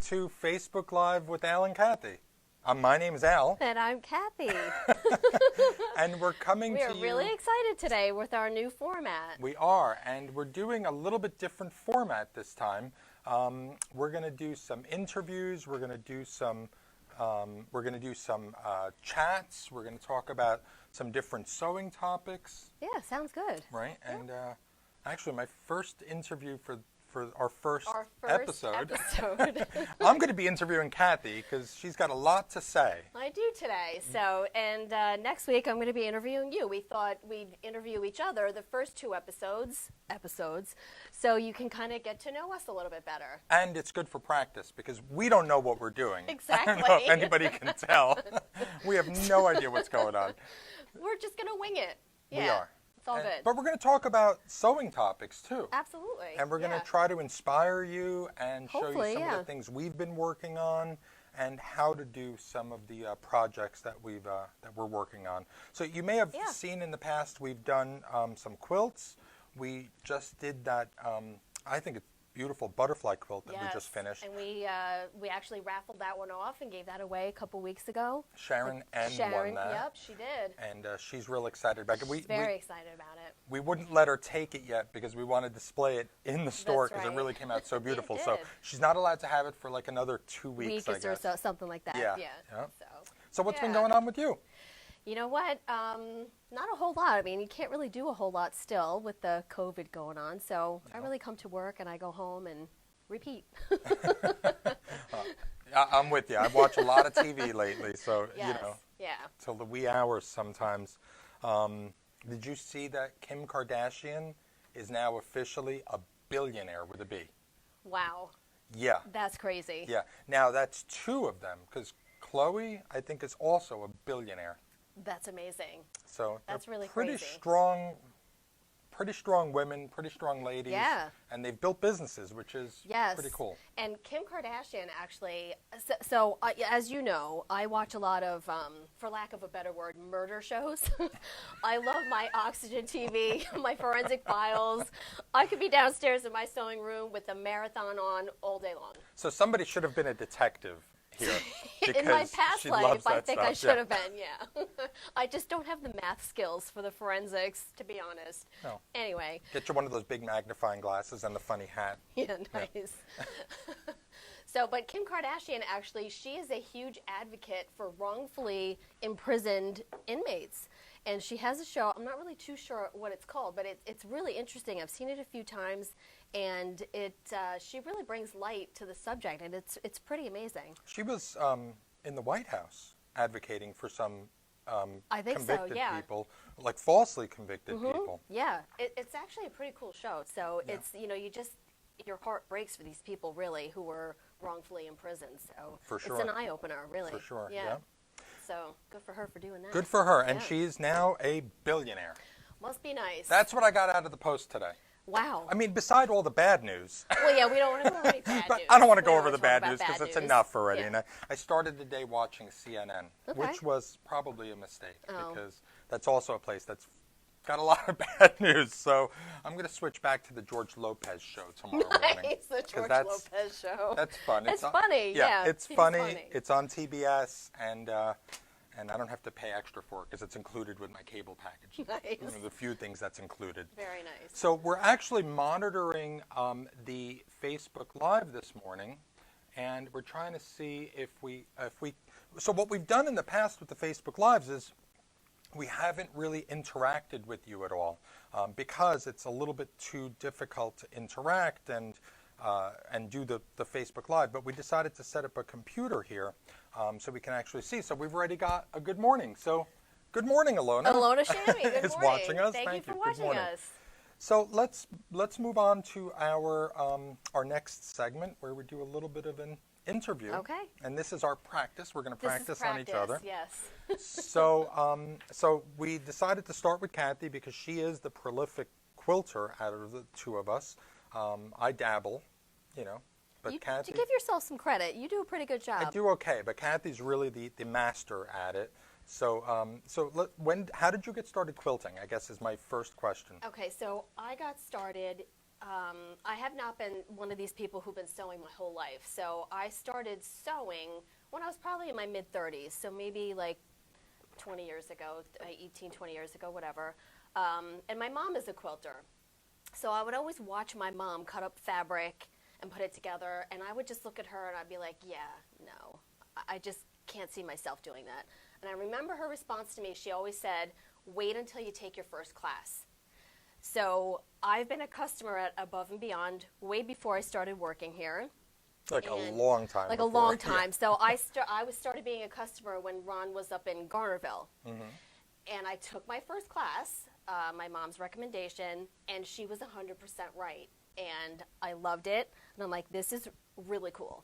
to Facebook Live with Al and Kathi. My name is Al. And I'm Kathi. And we're coming to you. We are really excited today with our new format. We are, and we're doing a little bit different format this time. We're going to do some interviews. We're going to do some chats. We're going to talk about some different sewing topics. Yeah, sounds good. Right, yeah. and actually, my first interview for our first episode. I'm going to be interviewing Kathi because she's got a lot to say. I do today. So, and next week I'm going to be interviewing you. We thought we'd interview each other the first two episodes, so you can kind of get to know us a little bit better. And it's good for practice because we don't know what we're doing. Exactly. I don't know if anybody can tell. We have no idea what's going on. We're just going to wing it. Yeah. We are. It's all good. But we're going to talk about sewing topics, too. Absolutely. And we're going to try to inspire you and show you some of the things we've been working on and how to do some of the projects that we're working on. So you may have seen in the past we've done some quilts. We just did that, I think it's beautiful butterfly quilt that we just finished. And we actually raffled that one off and gave that away a couple weeks ago. Sharon won that. Yep, she did. And she's real excited about it. She's very excited about it. We wouldn't let her take it yet because we want to display it in the store because it really came out so beautiful. So she's not allowed to have it for like another 2 weeks, I guess. Or so, something like that. Yeah. So what's been going on with you? You know what? Not a whole lot. I mean, you can't really do a whole lot still with the COVID going on. So I really come to work and I go home and repeat. I'm with you. I've watched a lot of TV lately, so till the wee hours sometimes. Did you see that Kim Kardashian is now officially a billionaire with a B? Wow. Yeah. That's crazy. Yeah. Now that's two of them because Khloe, I think, is also a billionaire. That's amazing. So that's really pretty crazy. Pretty strong women, pretty strong ladies. Yeah. And they've built businesses, which is pretty cool. And Kim Kardashian actually, so as you know, I watch a lot of, for lack of a better word, murder shows. I love my Oxygen TV, my Forensic Files. I could be downstairs in my sewing room with the marathon on all day long. So somebody should have been a detective here. In my past life, I think I should have been, I just don't have the math skills for the forensics, to be honest. No. Anyway. Get you one of those big magnifying glasses and the funny hat. Yeah, nice. Yeah. But Kim Kardashian, actually, she is a huge advocate for wrongfully imprisoned inmates. And she has a show, I'm not really too sure what it's called, but it's really interesting. I've seen it a few times, and she really brings light to the subject, and it's pretty amazing. She was in the White House advocating for some I think convicted people, like falsely convicted people. Yeah, it's actually a pretty cool show. So it's, your heart breaks for these people, really, who were wrongfully imprisoned. So for sure. It's an eye-opener, really. For sure, yeah. So good for her for doing that. Good for her, and she's now a billionaire. Must be nice. That's what I got out of the Post today. Wow. I mean, beside all the bad news. Well, yeah, we don't want to go over any bad news. I don't want to go over the bad news because it's enough already. Yeah. And I started the day watching CNN, which was probably a mistake because that's also a place that's got a lot of bad news. So I'm going to switch back to the George Lopez show tomorrow morning. Nice, the George Lopez show. That's fun. It's funny, yeah. It's funny. It's on TBS, and I don't have to pay extra for it because it's included with my cable package. Nice. One of the few things that's included. Very nice. So we're actually monitoring the Facebook Live this morning, and we're trying to see if we. So what we've done in the past with the Facebook Lives is we haven't really interacted with you at all because it's a little bit too difficult to interact and do the Facebook Live. But we decided to set up a computer here so we can actually see. So we've already got a good morning. So good morning, Alona. Alona Shammy, good morning. Is watching us. Thank you for Good watching morning. us. So let's move on to our next segment where we do a little bit of an interview. Okay. And this is our practice. We're going to practice on each other. Yes. So we decided to start with Kathi because she is the prolific quilter out of the two of us. I dabble, but Kathi. To give yourself some credit, you do a pretty good job. I do okay, but Kathy's really the master at it. So how did you get started quilting? I guess is my first question. Okay, so I got started I have not been one of these people who've been sewing my whole life. So I started sewing when I was probably in my mid-30s, so maybe like 20 years ago, 18, 20 years ago, whatever. And my mom is a quilter. So I would always watch my mom cut up fabric and put it together, and I would just look at her and I'd be like, yeah, no, I just can't see myself doing that. And I remember her response to me, she always said, wait until you take your first class. So I've been a customer at Above and Beyond way before I started working here. Like a long time. Like before. a long time. Yeah. So I started being a customer when Ron was up in Garnerville. Mm-hmm. And I took my first class, my mom's recommendation, and she was 100% right. And I loved it. And I'm like, this is really cool.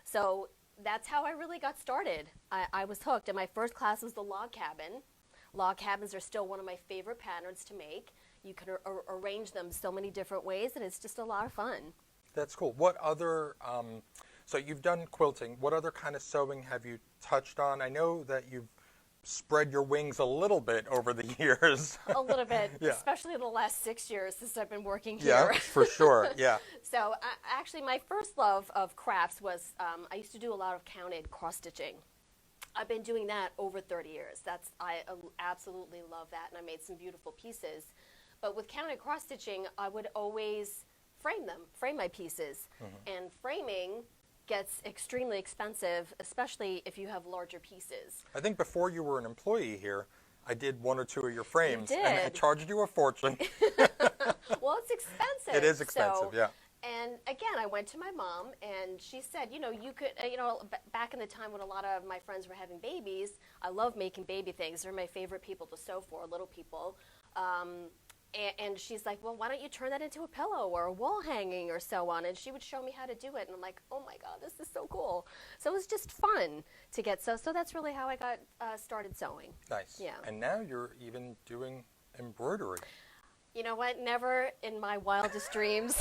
So that's how I really got started. I was hooked. And my first class was the log cabin. Log cabins are still one of my favorite patterns to make. You can arrange them so many different ways, and it's just a lot of fun. That's cool. What other, so you've done quilting. What other kind of sewing have you touched on? I know that you've spread your wings a little bit over the years. A little bit, yeah. Especially in the last 6 years since I've been working here. Yeah, for sure, yeah. So actually my first love of crafts was, I used to do a lot of counted cross-stitching. I've been doing that over 30 years. I absolutely love that, and I made some beautiful pieces. But with counted cross-stitching, I would always frame my pieces. Mm-hmm. And framing gets extremely expensive, especially if you have larger pieces. I think before you were an employee here, I did one or two of your frames. You did. And I charged you a fortune. Well, it's expensive. It is expensive, yeah. And again, I went to my mom, and she said, you could, back in the time when a lot of my friends were having babies, I love making baby things. They're my favorite people to sew for, little people. And she's like, well, why don't you turn that into a pillow or a wall hanging or so on? And she would show me how to do it. And I'm like, oh, my God, this is so cool. So it was just fun to get so that's really how I got started sewing. Nice. Yeah. And now you're even doing embroidery. You know what? Never in my wildest dreams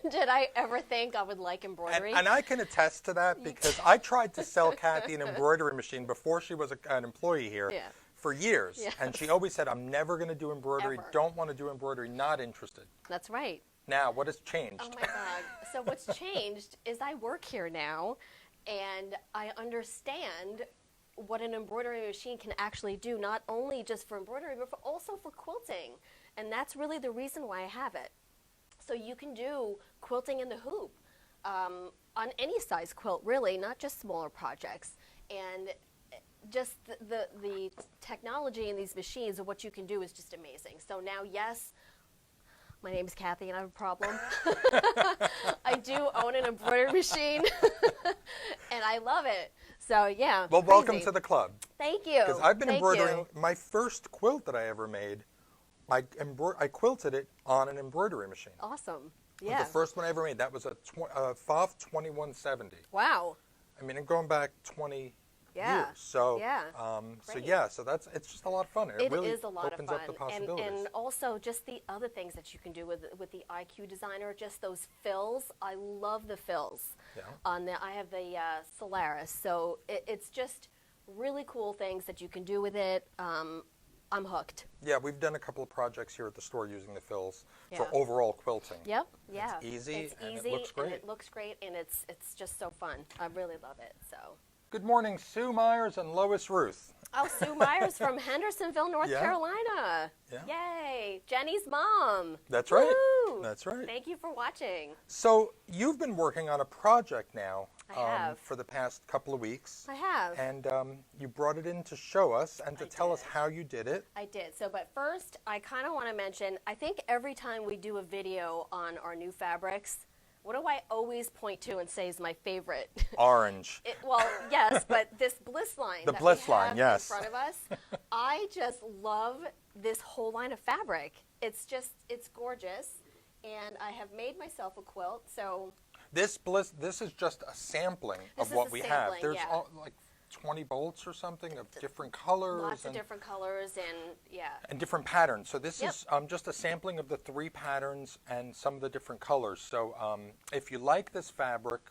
did I ever think I would like embroidery. And I can attest to that because I tried to sell Kathi an embroidery machine before she was an employee here. Yeah. For years. Yes. And she always said, I'm never going to do embroidery, Ever. don't want to do embroidery, not interested. That's right. Now, what has changed? Oh, my God. So what's changed is I work here now, and I understand what an embroidery machine can actually do, not only just for embroidery, but also for quilting. And that's really the reason why I have it. So you can do quilting in the hoop on any size quilt, really, not just smaller projects. And just the technology in these machines and what you can do is just amazing. So now, yes, my name is Kathi and I have a problem. I do own an embroidery machine and I love it. So yeah. Well, crazy. welcome to the club. Thank you. Because I've been Thank embroidering you. my first quilt that I ever made. I quilted it on an embroidery machine. Awesome. Yeah. The first one I ever made. That was a FOF 2170. Wow. I mean, and going back 20 Yeah. years. So, Yeah. So it's just a lot of fun. It really is a lot opens of fun. up the possibilities. And also just the other things that you can do with the IQ Designer, just those fills. I love the fills. Yeah. I have the Solaris, so it's just really cool things that you can do with it. I'm hooked. Yeah, we've done a couple of projects here at the store using the fills for Yeah. overall quilting. Yep. Yeah. It's easy. It's And easy. it looks great. And it looks great, and it's just so fun. I really love it. So. Good morning, Sue Myers and Lois Ruth. Oh, Sue Myers from Hendersonville, North Yeah. Carolina. Yeah. Yay. Jenny's mom. That's right. Woo! That's right. Thank you for watching. So you've been working on a project now I have. for the past couple of weeks. I have. And you brought it in to show us and to tell us did. how you did it. I did. So, but first, I kind of want to mention, I think every time we do a video on our new fabrics, what do I always point to and say is my favorite? Orange. Well, yes, but this Bliss line The that Bliss we have line, yes. in front of us, I just love this whole line of fabric. It's gorgeous, and I have made myself a quilt, so... This is just a sampling This of is what a we have. sampling, There's yeah. like 20 bolts or something of different colors. Lots of different colors, and yeah. And different patterns. So this Yep. is just a sampling of the 3 patterns and some of the different colors. So if you like this fabric,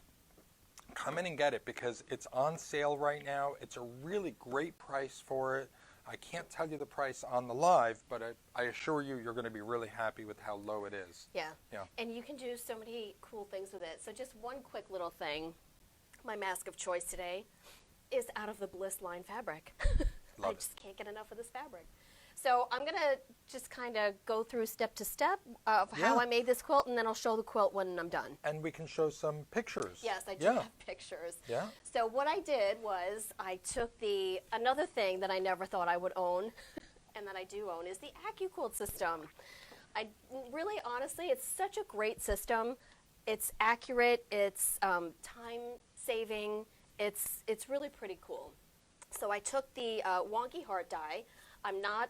come in and get it because it's on sale right now. It's a really great price for it. I can't tell you the price on the live, but I assure you, you're going to be really happy with how low it is. Yeah. Yeah. And you can do so many cool things with it. So just one quick little thing. My mask of choice today is out of the Bliss line fabric. I just can't get enough of this fabric. So I'm going to just kind of go through step to step of how I made this quilt, and then I'll show the quilt when I'm done. And we can show some pictures. Yes, I do have pictures. Yeah. So what I did was I took another thing that I never thought I would own, and that I do own, is the AccuQuilt system. Really, honestly, it's such a great system. It's accurate. It's time-saving. It's really pretty cool. So I took the wonky heart die. I'm not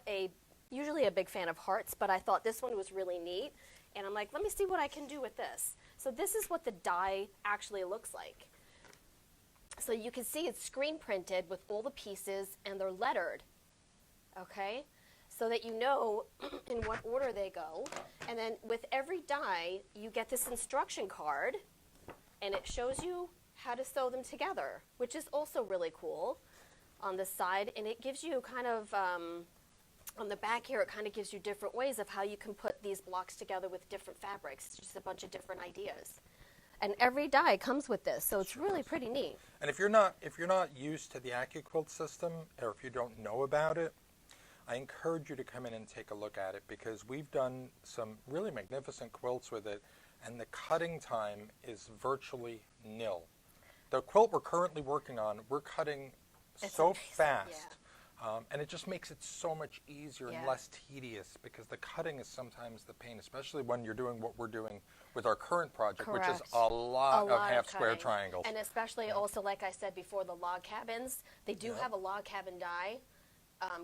usually a big fan of hearts, but I thought this one was really neat. And I'm like, let me see what I can do with this. So this is what the die actually looks like. So you can see it's screen printed with all the pieces, and they're lettered, okay? So that you know in what order they go. And then with every die, you get this instruction card, and it shows you how to sew them together, which is also really cool on the side. And it gives you kind of, on the back here, it kind of gives you different ways of how you can put these blocks together with different fabrics, just a bunch of different ideas. And every die comes with this, so it's really pretty neat. And if you're not used to the AccuQuilt system, or if you don't know about it, I encourage you to come in and take a look at it, because we've done some really magnificent quilts with it, and the cutting time is virtually nil. The quilt we're currently working on, we're cutting so fast, and it just makes it so much easier and less tedious, because the cutting is sometimes the pain, especially when you're doing what we're doing with our current project, which is a lot of half-square triangles. And especially also, like I said before, the log cabins. They do have a log cabin die.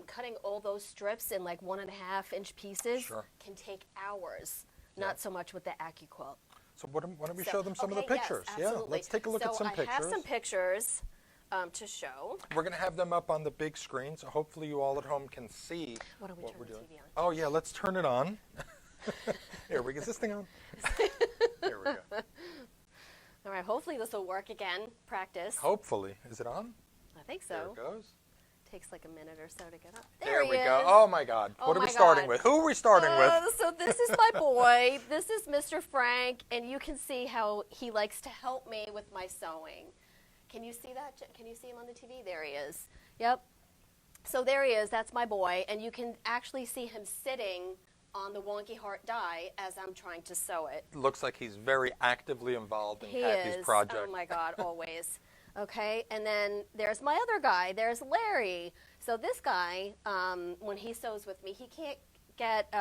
Cutting all those strips in like 1.5-inch pieces can take hours, not so much with the AccuQuilt. So why don't we show them some of the pictures? Yes, yeah, let's take a look at some pictures. So I have some pictures to show. We're going to have them up on the big screen, so hopefully you all at home can see what we're doing. TV on? Oh yeah, let's turn it on. Here, is this thing on? Here we go. All right, hopefully this will work again. Practice. Hopefully. Is it on? I think so. There it goes. Takes like a minute or so to get up. There we go. Oh my God. What are we starting with? Who are we starting with? So this is my boy. This is Mr. Frank, and you can see how he likes to help me with my sewing. Can you see that? Can you see him on the TV? There he is. Yep. So there he is. That's my boy, and you can actually see him sitting on the wonky heart die as I'm trying to sew it. Looks like he's very actively involved in Kathy's project. Oh my God, always. Okay, and then there's my other guy. There's Larry. So this guy, when he sews with me, he can't get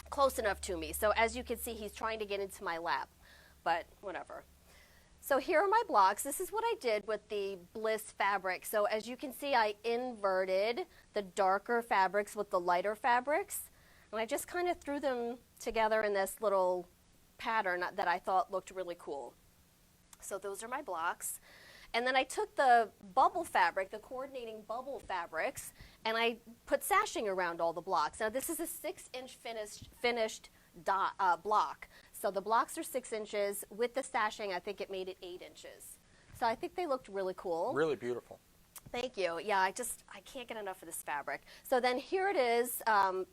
close enough to me. So as you can see, he's trying to get into my lap, but whatever. So here are my blocks. This is what I did with the Bliss fabric. So as you can see, I inverted the darker fabrics with the lighter fabrics, and I just kind of threw them together in this little pattern that I thought looked really cool. So those are my blocks. And then I took the bubble fabric, the coordinating bubble fabrics, and I put sashing around all the blocks. Now this is a 6-inch finished block. So the blocks are 6 inches. With the sashing, I think it made it 8 inches. So I think they looked really cool. Really beautiful. Thank you. Yeah, I can't get enough of this fabric. So then here it is,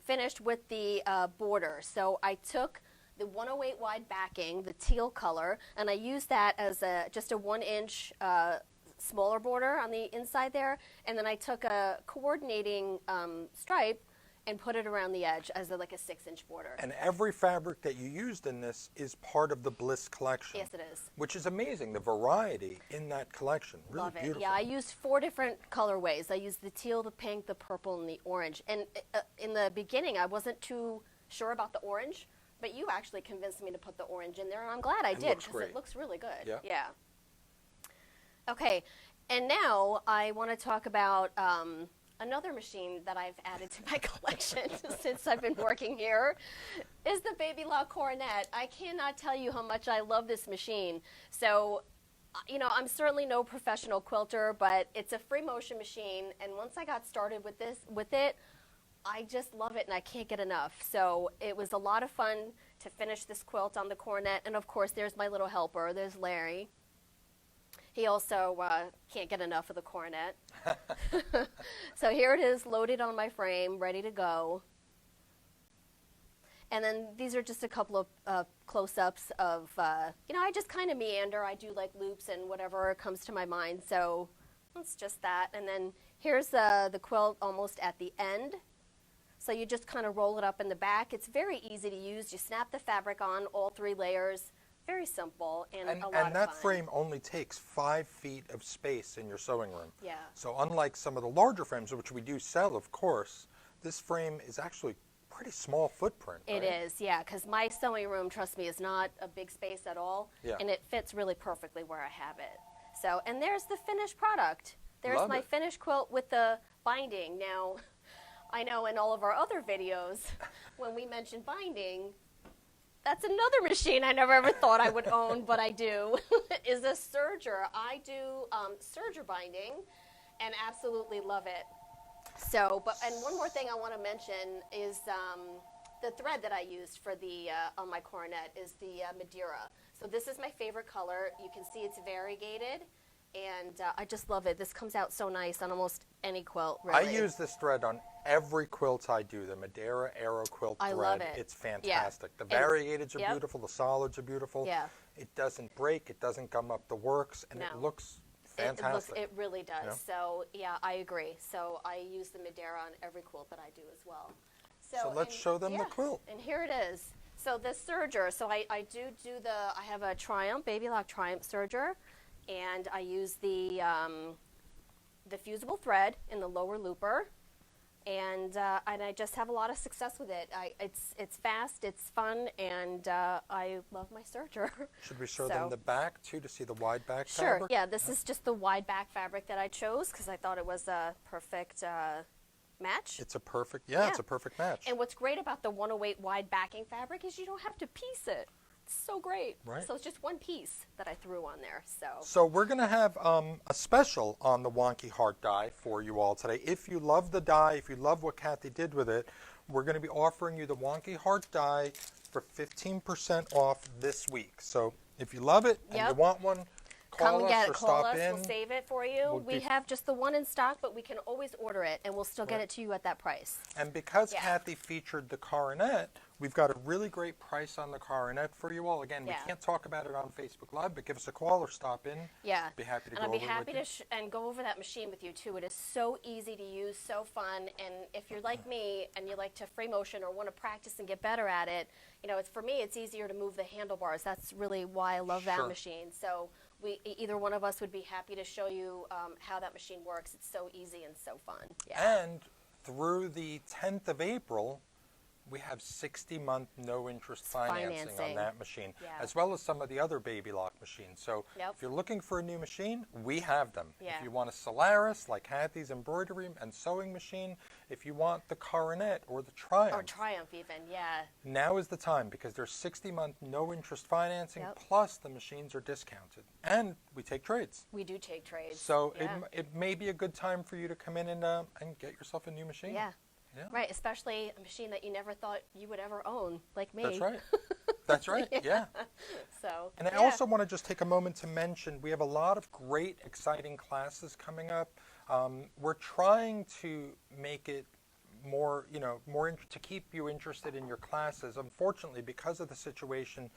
finished with the border. So I took the 108 wide backing, the teal color, and I used that as just a 1-inch smaller border on the inside there. And then I took a coordinating stripe and put it around the edge as like a 6-inch border. And every fabric that you used in this is part of the Bliss collection. Yes, it is. Which is amazing, the variety in that collection. Really Love it. Beautiful. Yeah, I used 4 different colorways. I used the teal, the pink, the purple, and the orange. And in the beginning, I wasn't too sure about the orange, but you actually convinced me to put the orange in there, and I'm glad I did, because it looks really good. Yeah. Okay, and now I want to talk about another machine that I've added to my collection since I've been working here is the Baby Law Coronet. I cannot tell you how much I love this machine. So, you know, I'm certainly no professional quilter, but it's a free motion machine, and once I got started with it, I just love it and I can't get enough. So it was a lot of fun to finish this quilt on the Coronet, and of course there's my little helper, there's Larry. He also can't get enough of the coronet. So here it is, loaded on my frame, ready to go. And then these are just a couple of close-ups of, I just kind of meander. I do like loops and whatever comes to my mind. So it's just that. And then here's the quilt almost at the end. So you just kind of roll it up in the back. It's very easy to use. You snap the fabric on, all 3 layers. Very simple and a lot of fun. And that frame only takes 5 feet of space in your sewing room. Yeah. So unlike some of the larger frames, which we do sell, of course, this frame is actually pretty small footprint. It is, yeah, because my sewing room, trust me, is not a big space at all, and it fits really perfectly where I have it. So, and there's the finished product. There's my finished quilt with the binding. Now, I know in all of our other videos, when we mention binding, that's another machine I never ever thought I would own, but I do, is a serger. I do serger binding and absolutely love it. So, and one more thing I want to mention is the thread that I used for the on my coronet is the Madeira. So this is my favorite color. You can see it's variegated, and I just love it. This comes out so nice on almost any quilt, really. I use this thread on every quilt I do, the Madeira Aero quilt thread. I love it. It's fantastic. The variegateds are beautiful, the solids are beautiful. Yeah. It doesn't break, it doesn't gum up the works, and it looks fantastic. It really does. So, yeah, I agree. So I use the Madeira on every quilt that I do as well. So let's show them the quilt. And here it is. So the serger, so I have a Triumph, Baby Lock Triumph serger, and I use the fusible thread in the lower looper, and I just have a lot of success with it. It's fast, it's fun, and I love my serger. Should we show them the back too to see the wide back fabric? fabric? Yeah, this is just the wide back fabric that I chose because I thought it was a perfect match. It's a perfect, it's a perfect match. And what's great about the 108 wide backing fabric is you don't have to piece it. It's so great. Right. So it's just one piece that I threw on there. So we're going to have a special on the Wonky Heart die for you all today. If you love the die, if you love what Kathi did with it, we're going to be offering you the Wonky Heart die for 15% off this week. So if you love it and you want one, come and get it. Call stop us. in. We'll save it for you. We have just the one in stock, but we can always order it, and we'll still get it to you at that price. And because Kathi featured the coronet, we've got a really great price on the coronet for you all. Again, we can't talk about it on Facebook Live, but give us a call or stop in. Yeah. Be happy to and go I'd be over happy it to go over that machine with you, too. It is so easy to use, so fun, and if you're like me and you like to free motion or want to practice and get better at it, for me, it's easier to move the handlebars. That's really why I love that machine. So either one of us would be happy to show you how that machine works. It's so easy and so fun. Yeah. And through the 10th of April, we have 60-month no-interest financing on that machine, as well as some of the other Baby Lock machines. So if you're looking for a new machine, we have them. If you want a Solaris, like Kathy's embroidery and sewing machine, if you want the Coronet or the Triumph. Or Triumph even, now is the time, because there's 60-month no-interest financing, plus the machines are discounted. And we take trades. We do take trades. So it may be a good time for you to come in and get yourself a new machine. Yeah. Right, especially a machine that you never thought you would ever own, like me. That's right. That's right, yeah. So, and I also want to just take a moment to mention we have a lot of great, exciting classes coming up. We're trying to make it more, to keep you interested in your classes. Unfortunately, because of the situation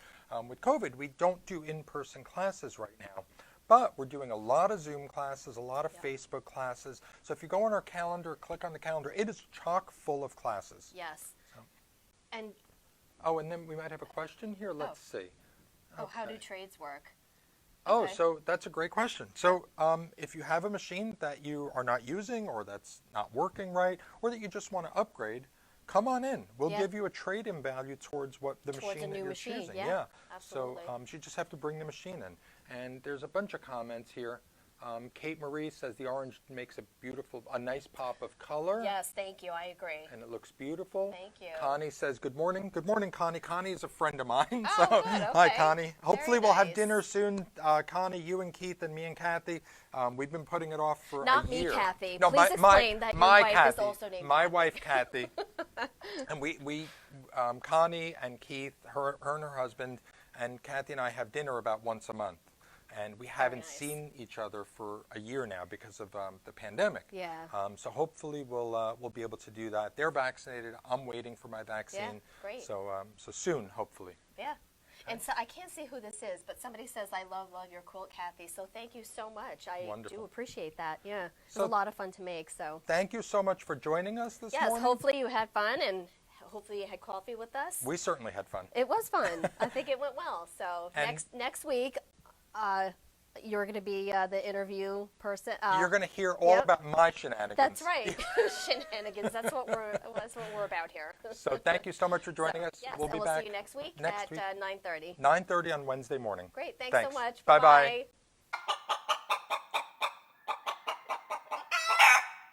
with COVID, we don't do in-person classes right now. But we're doing a lot of Zoom classes, a lot of Facebook classes. So if you go on our calendar, click on the calendar, it is chock full of classes. Yes. So. And then we might have a question here. Let's see. How do trades work? Oh, so that's a great question. So if you have a machine that you are not using or that's not working right, or that you just want to upgrade, come on in. We'll give you a trade-in value towards the machine that you're choosing. Yeah, absolutely. So you just have to bring the machine in. And there's a bunch of comments here. Kate Marie says the orange makes a nice pop of color. Yes, thank you. I agree. And it looks beautiful. Thank you. Connie says, good morning. Good morning, Connie. Connie is a friend of mine. Oh, good. Okay. Hi, Connie. Hopefully we'll have nice. dinner soon. Connie, you and Keith and me and Kathi. We've been putting it off for Not a year. me, Kathi. No, Please explain that your wife Kathi, is also named my Kathi. wife, Kathi. And we Connie and Keith, her and her husband, and Kathi and I have dinner about once a month. and we haven't nice. seen each other for a year now because of the pandemic. Yeah. So hopefully we'll be able to do that. They're vaccinated. I'm waiting for my vaccine. Yeah, great. So soon, hopefully. Yeah. And so I can't see who this is, but somebody says, I love your quilt, Kathy. So thank you so much. I Wonderful. do appreciate that. Yeah. It was So- a lot of fun to make. So Thank you so much for joining us this yes, morning. hopefully you had fun and hopefully you had coffee with us. We certainly had fun. It was fun. I think it went well. So And- next week, you're going to be the interview person. You're going to hear all yep. about my shenanigans. That's right. Shenanigans. That's what we're about here. So thank you so much for joining us. Yes, we'll be and we'll back see you next week next at week. 9:30. 9:30 on Wednesday morning. Great. Thanks so much. Bye-bye. Bye-bye.